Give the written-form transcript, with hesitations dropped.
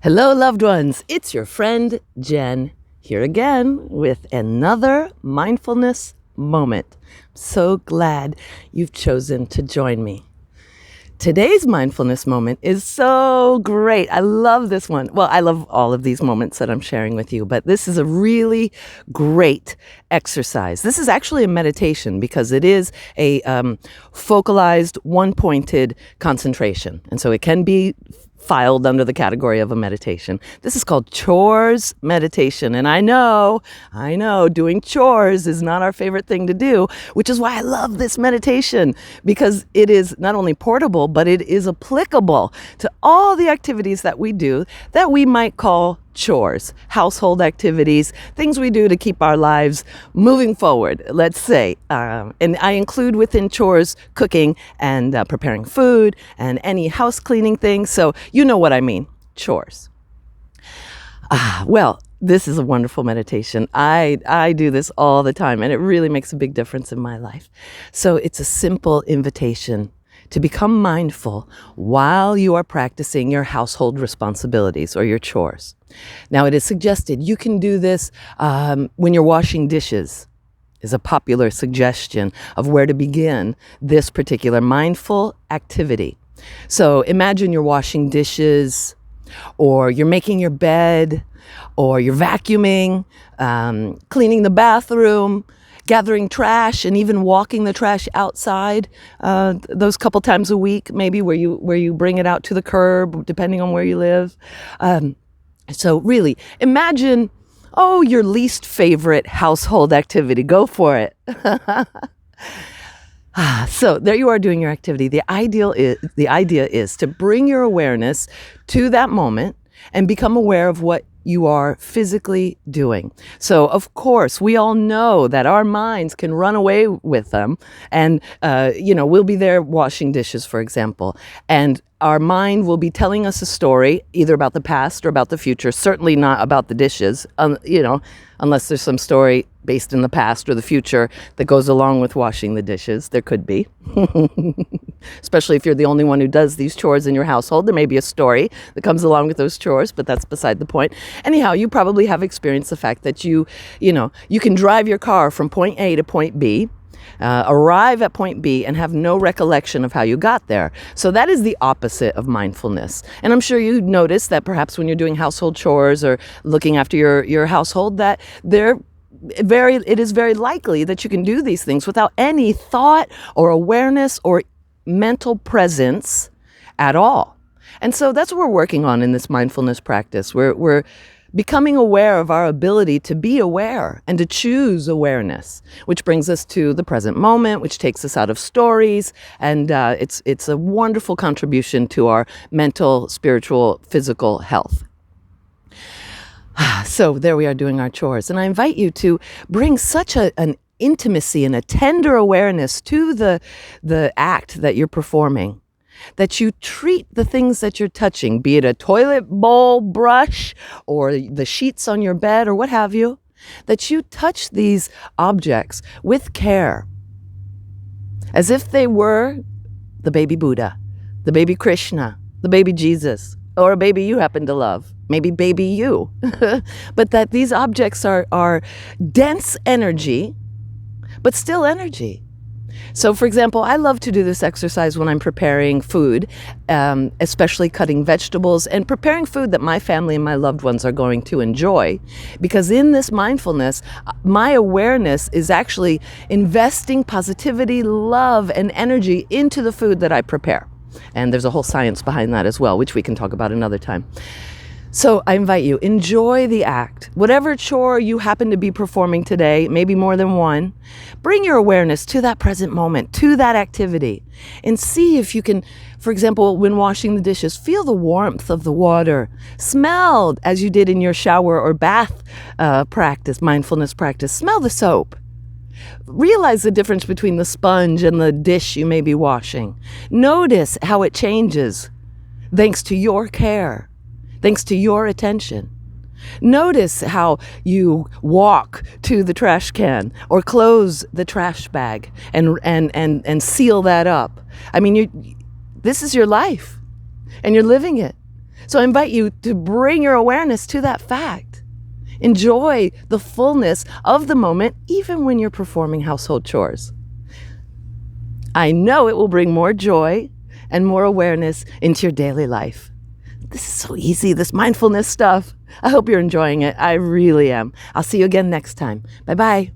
Hello, loved ones. It's your friend Jen here again with another mindfulness moment. I'm so glad you've chosen to join me. Today's mindfulness moment is so great. I love this one. Well, I love all of these moments that I'm sharing with you, but this is a really great exercise. This is actually a meditation because it is a focalized, one-pointed concentration. And so it can be filed under the category of a meditation. This is called Chores meditation. And I know, doing chores is not our favorite thing to do, which is why I love this meditation, because it is not only portable, but it is applicable to all the activities that we do that we might call chores, household activities, things we do to keep our lives moving forward, let's say. And I include within chores cooking and preparing food and any house cleaning things. So you know what I mean, chores. Well, this is a wonderful meditation. I do this all the time, and it really makes a big difference in my life. So it's a simple invitation to become mindful while you are practicing your household responsibilities or your chores. Now, it is suggested you can do this when you're washing dishes, is a popular suggestion of where to begin this particular mindful activity. So imagine you're washing dishes, or you're making your bed, or you're vacuuming, cleaning the bathroom, gathering trash, and even walking the trash outside those couple times a week, maybe where you bring it out to the curb, depending on where you live. So really, imagine, your least favorite household activity. Go for it. So there you are doing your activity. The idea is to bring your awareness to that moment and become aware of what you are physically doing. So, of course, we all know that our minds can run away with them. And, we'll be there washing dishes, for example. And our mind will be telling us a story, either about the past or about the future, certainly not about the dishes, unless there's some story based in the past or the future that goes along with washing the dishes. There could be. Especially if you're the only one who does these chores in your household. There may be a story that comes along with those chores, but that's beside the point. Anyhow, you probably have experienced the fact that you can drive your car from point A to point B, arrive at point B, and have no recollection of how you got there. So that is the opposite of mindfulness. And I'm sure you notice that perhaps when you're doing household chores or looking after your household, that it is very likely that you can do these things without any thought or awareness or mental presence at all. And so that's what we're working on in this mindfulness practice. We're becoming aware of our ability to be aware and to choose awareness, which brings us to the present moment, which takes us out of stories. And it's a wonderful contribution to our mental, spiritual, physical health. So there we are doing our chores. And I invite you to bring such an intimacy and a tender awareness to the act that you're performing, that you treat the things that you're touching, be it a toilet bowl brush or the sheets on your bed or what have you, that you touch these objects with care, as if they were the baby Buddha, the baby Krishna, the baby Jesus, or a baby you happen to love, maybe baby you. But that these objects are dense energy, but still energy. So, for example, I love to do this exercise when I'm preparing food, especially cutting vegetables and preparing food that my family and my loved ones are going to enjoy. Because in this mindfulness, my awareness is actually investing positivity, love, and energy into the food that I prepare. And there's a whole science behind that as well, which we can talk about another time. So I invite you, enjoy the act. Whatever chore you happen to be performing today, maybe more than one, bring your awareness to that present moment, to that activity, and see if you can, for example, when washing the dishes, feel the warmth of the water, smell, as you did in your shower or bath practice, mindfulness practice, smell the soap. Realize the difference between the sponge and the dish you may be washing. Notice how it changes thanks to your care. Thanks to your attention. Notice how you walk to the trash can or close the trash bag and seal that up. I mean, this is your life and you're living it. So I invite you to bring your awareness to that fact. Enjoy the fullness of the moment, even when you're performing household chores. I know it will bring more joy and more awareness into your daily life. This is so easy, this mindfulness stuff. I hope you're enjoying it. I really am. I'll see you again next time. Bye-bye.